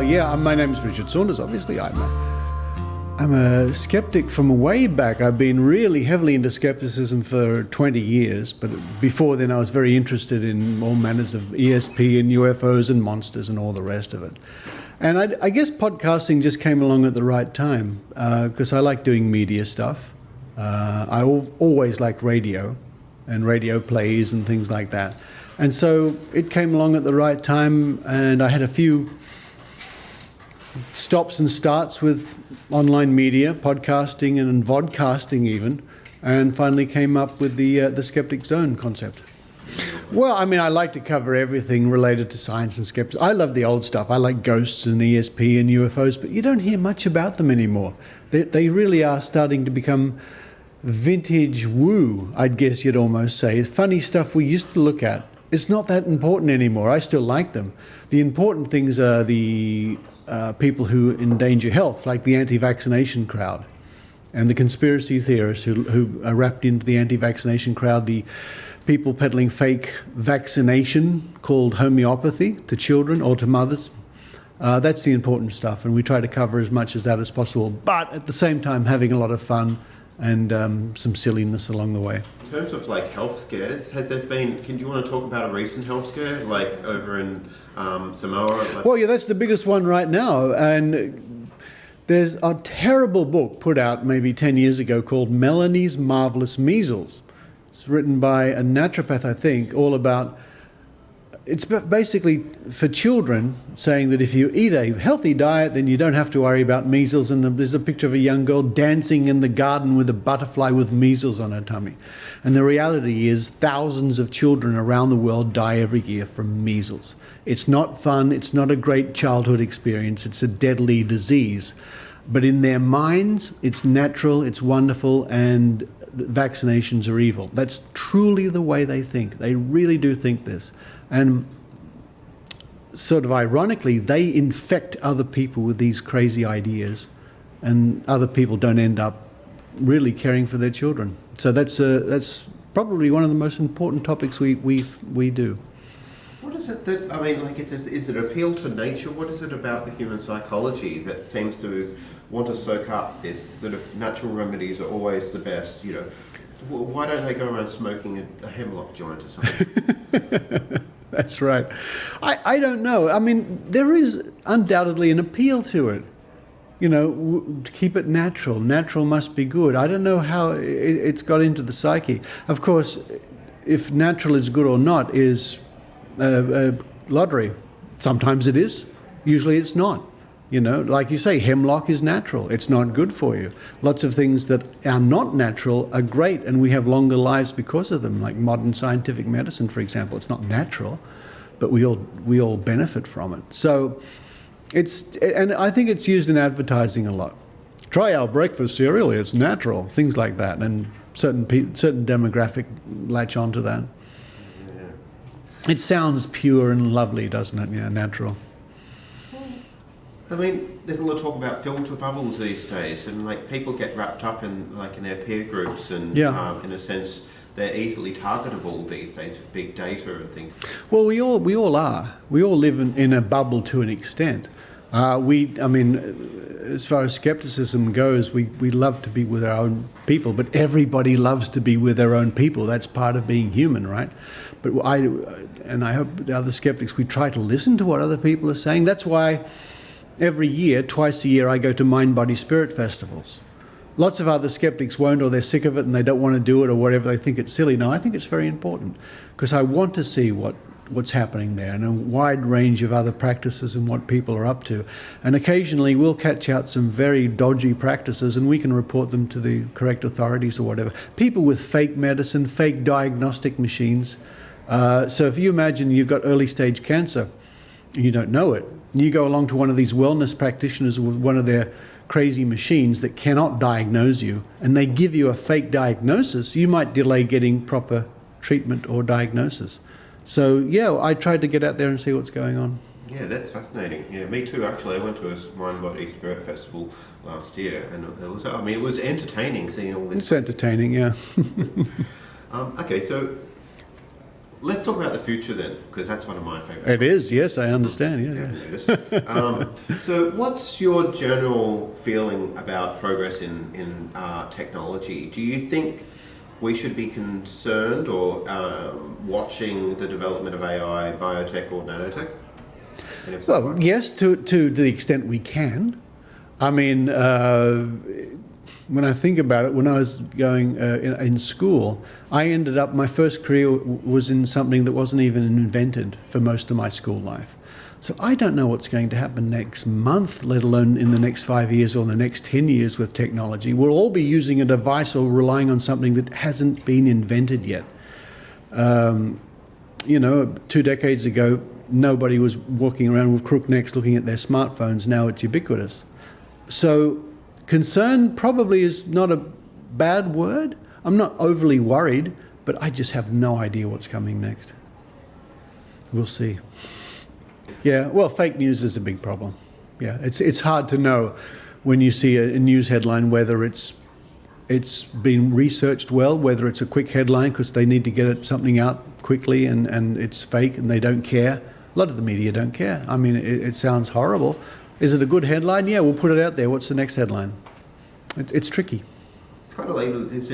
Well, yeah, my name is Richard Saunders. Obviously, I'm a skeptic from way back. I've been really heavily into skepticism for 20 years, but before then I was very interested in all manners of ESP and UFOs and monsters and all the rest of it. And I guess podcasting just came along at the right time because I like doing media stuff. I always liked radio and radio plays and things like that. And so it came along at the right time, and I had a few stops and starts with online media, podcasting and vodcasting even, and finally came up with the Skeptic Zone concept. Well, I mean, I like to cover everything related to science and skepticism. I love the old stuff. I like ghosts and ESP and UFOs, but you don't hear much about them anymore. They really are starting to become vintage woo, I'd guess you'd almost say. Funny stuff we used to look at. It's not that important anymore. I still like them. The important things are the people who endanger health, like the anti-vaccination crowd, and the conspiracy theorists who are wrapped into the anti-vaccination crowd, the people peddling fake vaccination called homeopathy to children or to mothers. That's the important stuff, and we try to cover as much as that as possible, but at the same time having a lot of fun and some silliness along the way. In terms of like health scares, has there been, do you want to talk about a recent health scare, like over in Samoa? Well, yeah, that's the biggest one right now, and there's a terrible book put out maybe 10 years ago called Melanie's Marvellous Measles. It's written by a naturopath, I think, all about, it's basically for children, saying that if you eat a healthy diet, then you don't have to worry about measles. And there's a picture of a young girl dancing in the garden with a butterfly with measles on her tummy. And the reality is thousands of children around the world die every year from measles. It's not fun. It's not a great childhood experience. It's a deadly disease. But in their minds, it's natural, it's wonderful, and vaccinations are evil. That's truly the way they think. They really do think this. And sort of ironically, they infect other people with these crazy ideas, and other people don't end up really caring for their children. So that's probably one of the most important topics we do. What is it that, I mean, like, is it appeal to nature? What is it about the human psychology that seems to want to soak up this sort of natural remedies are always the best, you know? Why don't they go around smoking a hemlock joint or something? That's right. I don't know. I mean, there is undoubtedly an appeal to it. You know, to keep it natural. Natural must be good. I don't know how it's got into the psyche. Of course, if natural is good or not is a lottery. Sometimes it is. Usually it's not. You know, like you say, hemlock is natural. It's not good for you. Lots of things that are not natural are great, and we have longer lives because of them, like modern scientific medicine, for example. It's not natural, but we all benefit from it. So and I think it's used in advertising a lot. Try our breakfast cereal, it's natural, things like that, and certain demographic latch onto that. Yeah. It sounds pure and lovely, doesn't it? Yeah, natural. I mean, there's a lot of talk about filter bubbles these days, and like people get wrapped up in their peer groups, and in a sense, they're easily targetable these days with big data and things. Well, we all are. We all live in a bubble to an extent. I mean, as far as skepticism goes, we love to be with our own people, but everybody loves to be with their own people. That's part of being human, right? But I hope the other skeptics, we try to listen to what other people are saying. That's why every year, twice a year, I go to Mind, Body, Spirit festivals. Lots of other skeptics won't, or they're sick of it and they don't want to do it or whatever, they think it's silly. No, I think it's very important because I want to see what's happening there and a wide range of other practices and what people are up to. And occasionally we'll catch out some very dodgy practices and we can report them to the correct authorities or whatever. People with fake medicine, fake diagnostic machines. So if you imagine you've got early stage cancer and you don't know it, you go along to one of these wellness practitioners with one of their crazy machines that cannot diagnose you, and they give you a fake diagnosis, you might delay getting proper treatment or diagnosis. So, yeah, I tried to get out there and see what's going on. Yeah, that's fascinating. Yeah, me too, actually. I went to a Mind, Body, Spirit festival last year, and it was entertaining seeing all this. It's entertaining, yeah. Okay, so let's talk about the future then, because that's one of my favourite. It is, yes, I understand. Yeah. So what's your general feeling about progress in technology? Do you think we should be concerned or watching the development of AI, biotech or nanotech? And if so, Well, yes, to the extent we can. I mean, when I think about it, when I was going in school, I ended up, my first career was in something that wasn't even invented for most of my school life. So I don't know what's going to happen next month, let alone in the next 5 years or the next 10 years with technology. We'll all be using a device or relying on something that hasn't been invented yet. 2 decades ago, nobody was walking around with crook necks looking at their smartphones. Now it's ubiquitous. So concern probably is not a bad word. I'm not overly worried, but I just have no idea what's coming next. We'll see. Yeah, well, fake news is a big problem. Yeah, it's hard to know when you see a news headline whether it's been researched well, whether it's a quick headline because they need to get something out quickly and it's fake and they don't care. A lot of the media don't care. I mean, it sounds horrible. Is it a good headline? Yeah, we'll put it out there. What's the next headline? It's tricky. It's kind of like there's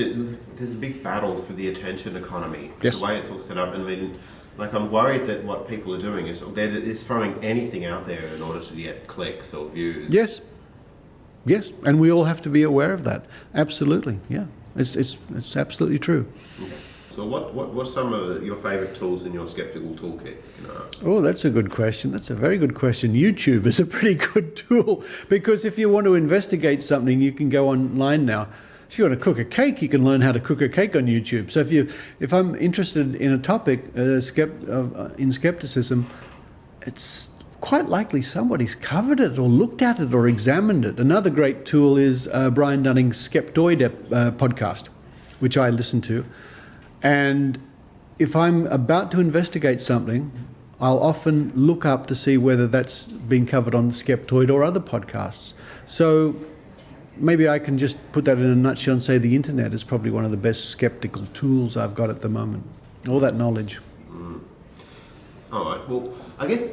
a big battle for the attention economy. Yes. The way it's all set up. And I mean, like, I'm worried that what people are doing is they're throwing anything out there in order to get clicks or views. Yes, and we all have to be aware of that. Absolutely, yeah. It's absolutely true. Okay. So what's some of your favourite tools in your skeptical toolkit? Oh, that's a good question. That's a very good question. YouTube is a pretty good tool because if you want to investigate something, you can go online now. If you want to cook a cake, you can learn how to cook a cake on YouTube. So if I'm interested in a topic in skepticism, it's quite likely somebody's covered it or looked at it or examined it. Another great tool is Brian Dunning's Skeptoid podcast, which I listen to. And if I'm about to investigate something, I'll often look up to see whether that's been covered on Skeptoid or other podcasts. So maybe I can just put that in a nutshell and say the internet is probably one of the best skeptical tools I've got at the moment. All that knowledge. All right. Well, I guess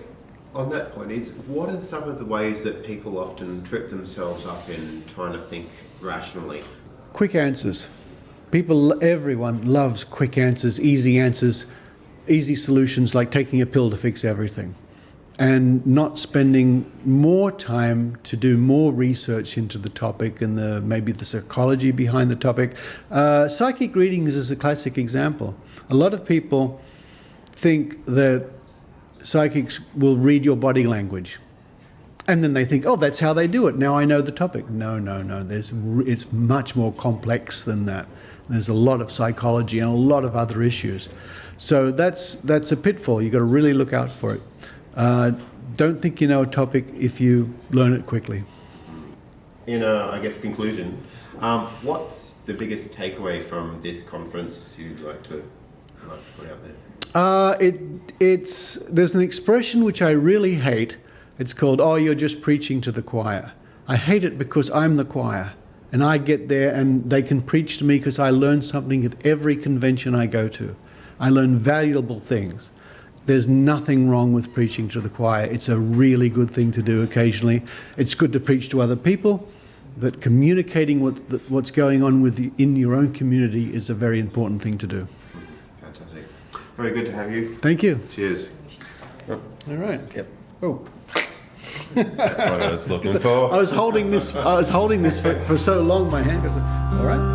on that point is, what are some of the ways that people often trip themselves up in trying to think rationally? Quick answers. Everyone loves quick answers, easy solutions like taking a pill to fix everything. And not spending more time to do more research into the topic and maybe the psychology behind the topic. Psychic readings is a classic example. A lot of people think that psychics will read your body language. And then they think, oh, that's how they do it. Now I know the topic. No. It's much more complex than that. There's a lot of psychology and a lot of other issues. So that's a pitfall. You've got to really look out for it. Don't think you know a topic if you learn it quickly. In I guess, conclusion, what's the biggest takeaway from this conference you'd like to put out there? There's an expression which I really hate. It's called, oh, you're just preaching to the choir. I hate it because I'm the choir. And I get there and they can preach to me because I learn something at every convention I go to. I learn valuable things. There's nothing wrong with preaching to the choir. It's a really good thing to do occasionally. It's good to preach to other people, but communicating what's going on in your own community is a very important thing to do. Fantastic. Very good to have you. Thank you. Cheers. All right. Yep. Oh. That's what I was looking for. I was holding this for so long, my hand goes, all right.